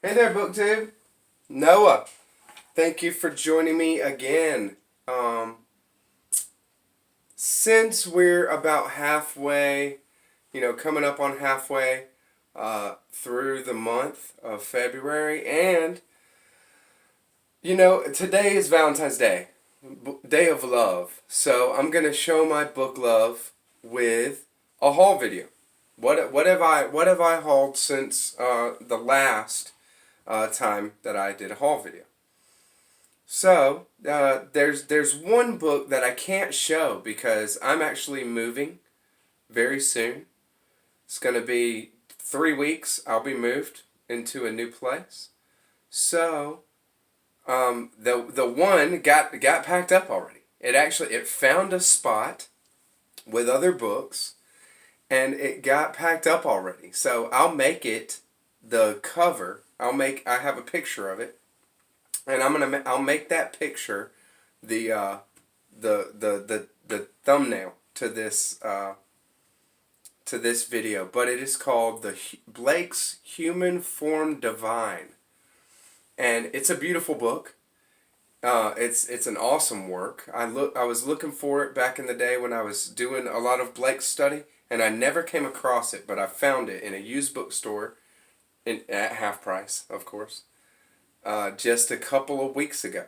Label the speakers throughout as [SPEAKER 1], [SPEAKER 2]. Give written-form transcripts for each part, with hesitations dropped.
[SPEAKER 1] Hey there, BookTube. Noah, thank you for joining me again. Since we're about halfway, coming up on halfway through the month of February, and, today is Valentine's Day, Day of Love. So I'm going to show my book love with a haul video. What have I hauled since the last time that I did a haul video? So there's one book that I can't show because I'm actually moving very soon. It's gonna be 3 weeks. I'll be moved into a new place. So the one got packed up already. It found a spot with other books, and it got packed up already. So I'll make it the cover. I have a picture of it, and I'll make that picture the the thumbnail to this video. But it is called Blake's Human Form Divine, and it's a beautiful book. It's an awesome work. I was looking for it back in the day when I was doing a lot of Blake's study, and I never came across it, but I found it in a used bookstore at half price, of course, just a couple of weeks ago,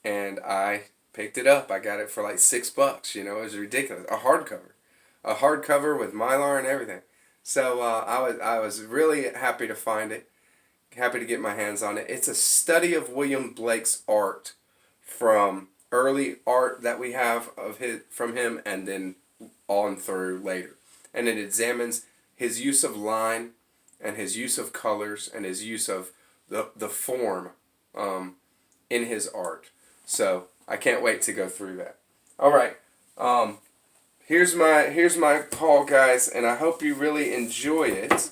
[SPEAKER 1] and I picked it up. I got it for like $6. It was ridiculous. A hardcover with Mylar and everything. So I was really happy to find it, happy to get my hands on it. It's a study of William Blake's art, from early art that we have from him, and then on through later, and it examines his use of line, and his use of colors, and his use of the form in his art. So I can't wait to go through that. All right, here's my haul, guys, and I hope you really enjoy it.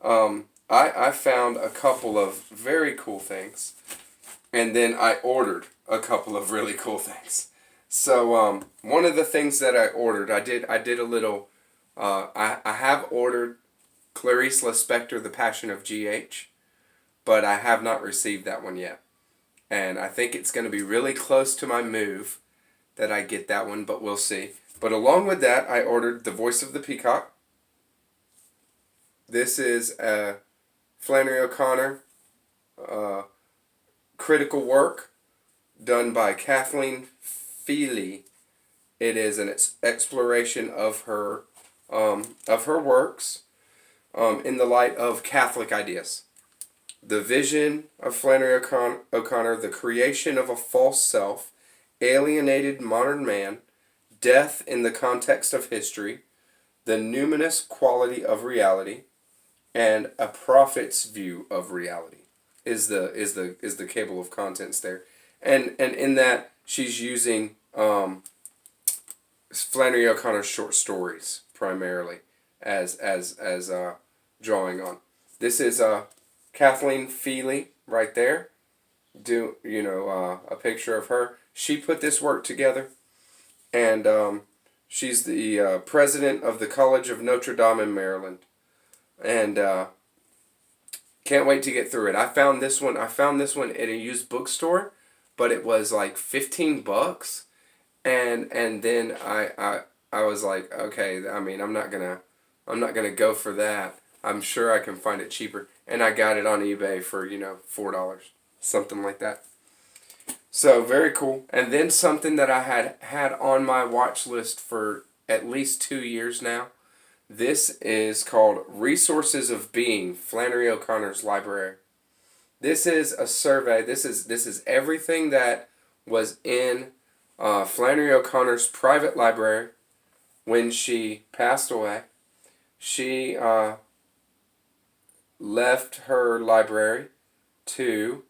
[SPEAKER 1] I found a couple of very cool things, and then I ordered a couple of really cool things. So one of the things that I ordered, I did a little. I have ordered Clarice Lispector, The Passion of G.H., but I have not received that one yet. And I think it's going to be really close to my move that I get that one, but we'll see. But along with that, I ordered The Voice of the Peacock. This is a Flannery O'Connor critical work done by Kathleen Feely. It is an exploration of her works in the light of Catholic ideas. The vision of Flannery O'Connor, the creation of a false self, alienated modern man, death in the context of history, the numinous quality of reality, and a prophet's view of reality is the cable of contents there. And in that, she's using Flannery O'Connor's short stories primarily as drawing on. This is Kathleen Feely right there. A picture of her. She put this work together, and she's the president of the College of Notre Dame in Maryland, and can't wait to get through it. I found this one at a used bookstore, but it was like $15, and then I was like, okay, I mean, I'm not gonna go for that. I'm sure I can find it cheaper, and I got it on eBay for $4, something like that. So very cool. And then something that I had on my watch list for at least 2 years now. This is called Resources of Being, Flannery O'Connor's Library. This is a survey. This is everything that was in Flannery O'Connor's private library when she passed away. She left her library to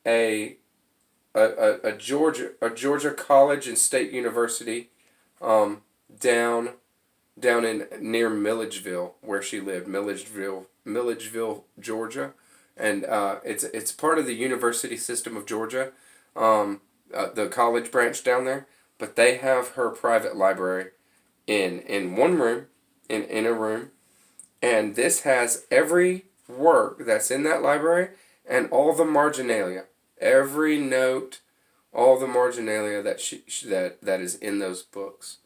[SPEAKER 1] a Georgia college and state university down in near Milledgeville, where she lived, Milledgeville, Georgia, and it's part of the University System of Georgia, the college branch down there. But they have her private library in one room, in a room, and this has every work that's in that library and all the marginalia, every note, all the marginalia that is in those books.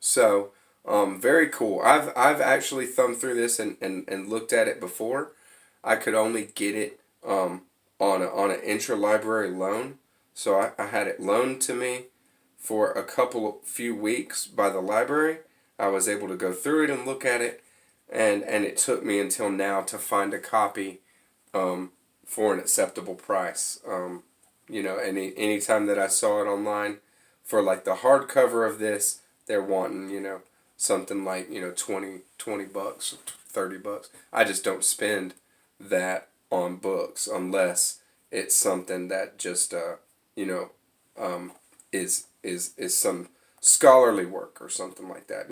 [SPEAKER 1] So, very cool. I've actually thumbed through this and looked at it before. I could only get it on an intra-library loan. So I had it loaned to me for few weeks by the library. I was able to go through it and look at it, and it took me until now to find a copy for an acceptable price. Any time that I saw it online for like the hardcover of this, they're wanting, something like, 20 bucks, $30. I just don't spend that on books unless it's something that just, is some scholarly work or something like that.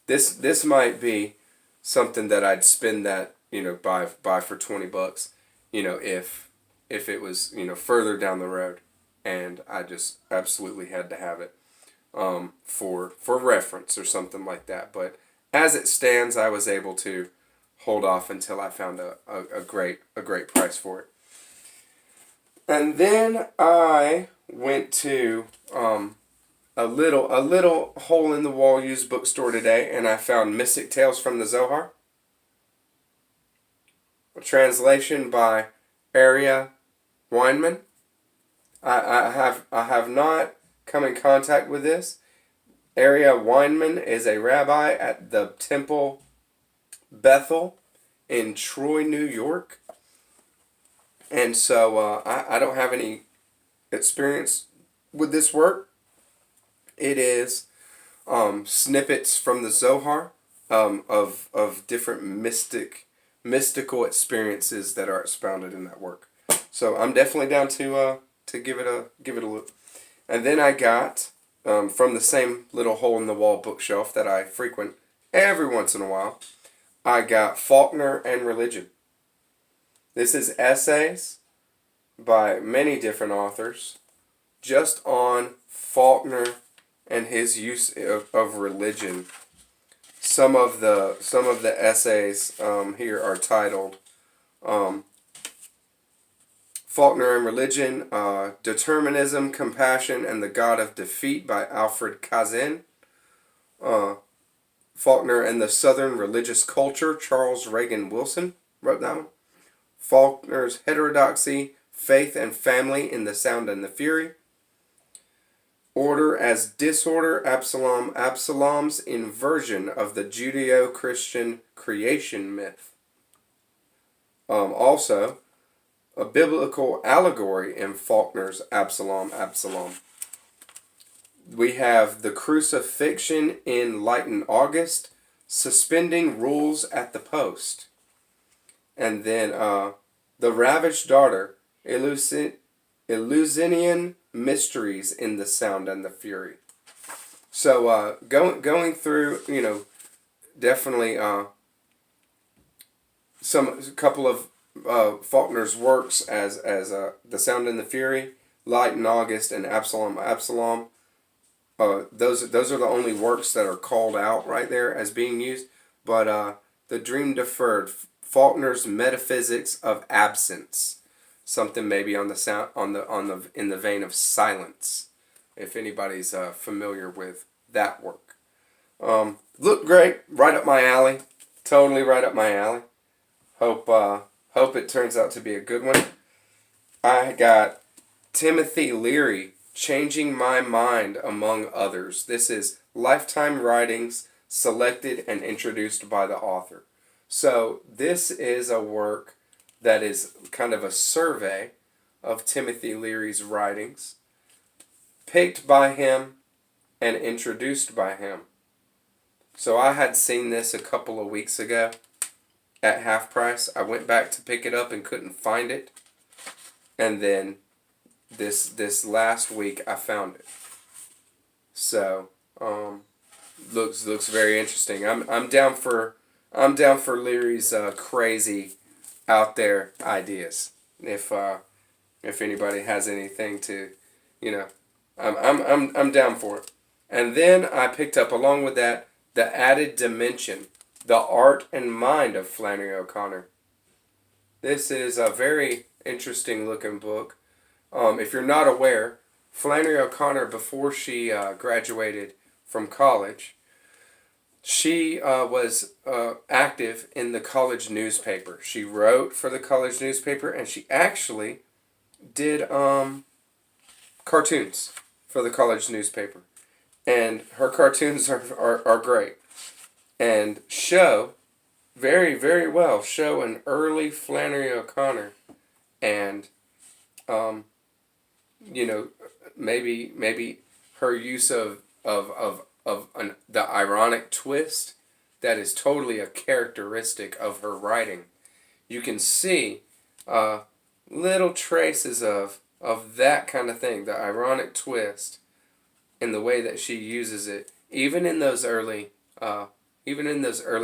[SPEAKER 1] This might be something that I'd spend that, buy for 20 bucks, if it was, further down the road and I just absolutely had to have it for reference or something like that. But as it stands, I was able to hold off until I found a great price for it. And then I went to a little hole in the wall used bookstore today, and I found Mystic Tales from the Zohar, a translation by Aria Weinman. I have not come in contact with this. Aria Weinman is a rabbi at the Temple Bethel in Troy, New York. And so I don't have any experience with this work. It is snippets from the Zohar of different mystical experiences that are expounded in that work. So I'm definitely down to give it a look. And then I got from the same little hole in the wall bookshelf that I frequent every once in a while, I got Faulkner and Religion. This is essays by many different authors just on Faulkner and his use of religion. Some of the essays here are titled Faulkner and Religion, Determinism, Compassion, and the God of Defeat by Alfred Kazin. Faulkner and the Southern Religious Culture, Charles Reagan Wilson wrote that one. Faulkner's Heterodoxy, Faith and Family in the Sound and the Fury. Order as Disorder, Absalom's Inversion of the Judeo-Christian Creation Myth. Also, a biblical allegory in Faulkner's Absalom. We have The Crucifixion in Lighten August, Suspending Rules at the Post. And then The Ravished Daughter, Eleusinian Mysteries in the Sound and the Fury. So going through, definitely a couple of Faulkner's works as The Sound and the Fury, Light in August, and Absalom. Those are the only works that are called out right there as being used. But The Dream Deferred, Faulkner's Metaphysics of Absence, something maybe on the sound in the vein of silence, if anybody's familiar with that work. Looked great, right up my alley, totally right up my alley. Hope it turns out to be a good one. I got Timothy Leary, Changing My Mind, among others. This is Lifetime Writings selected and introduced by the author. So this is a work that is kind of a survey of Timothy Leary's writings, picked by him and introduced by him. So I had seen this a couple of weeks ago at half price. I went back to pick it up and couldn't find it. And then this last week I found it. So looks very interesting. I'm down for Leary's crazy out there ideas. If anybody has anything to, I'm down for it. And then I picked up along with that The Added Dimension, The Art and Mind of Flannery O'Connor. This is a very interesting looking book. If you're not aware, Flannery O'Connor, before she graduated from college, she was active in the college newspaper. She wrote for the college newspaper, and she actually did cartoons for the college newspaper. And her cartoons are great and show very, very well, show an early Flannery O'Connor. And, um, you know, maybe her use of the ironic twist that is totally a characteristic of her writing. You can see little traces of that kind of thing, the ironic twist, in the way that she uses it, even in those early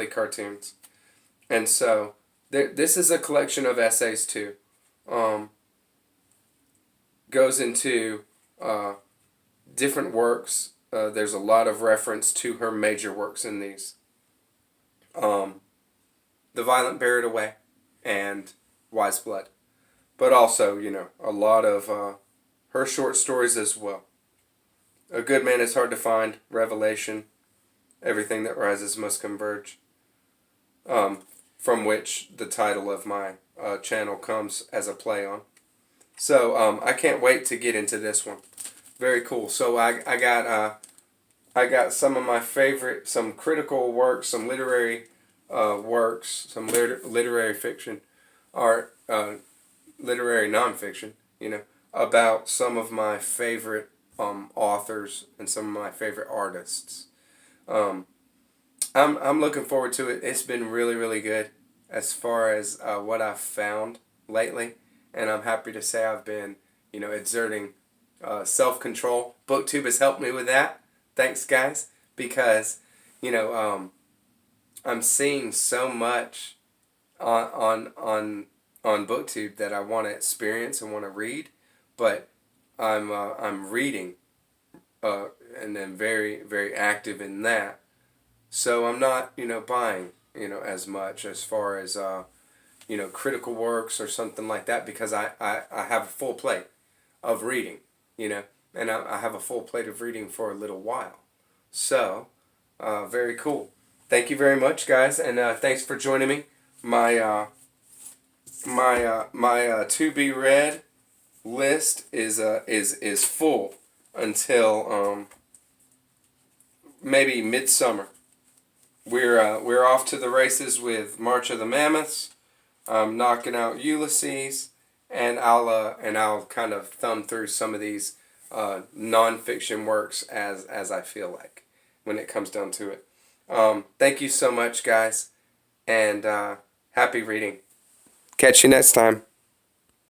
[SPEAKER 1] cartoons. And so this is a collection of essays too. Um, Goes into different works. There's a lot of reference to her major works in these. The Violent Buried Away and Wise Blood. But also, a lot of her short stories as well. A Good Man is Hard to Find, Revelation, Everything That Rises Must Converge, from which the title of my channel comes as a play on. So I can't wait to get into this one. Very cool. So I got some of my favorite, some critical works, some literary works, some literary fiction, art, literary nonfiction, about some of my favorite authors and some of my favorite artists. I'm looking forward to it. It's been really, really good as far as what I've found lately, and I'm happy to say I've been, exerting self-control. BookTube has helped me with that. Thanks, guys, because I'm seeing so much on BookTube that I want to experience and want to read, but I'm reading and then very, very active in that. So I'm not buying as much as far as critical works or something like that, because I have a full plate of reading, and I have a full plate of reading for a little while. So very cool. Thank you very much, guys, and thanks for joining me. My to be read list is full until maybe midsummer. We're off to the races with March of the Mammoths. I'm knocking out Ulysses, and I'll kind of thumb through some of these nonfiction works as I feel like when it comes down to it. Thank you so much, guys, and happy reading. Catch you next time.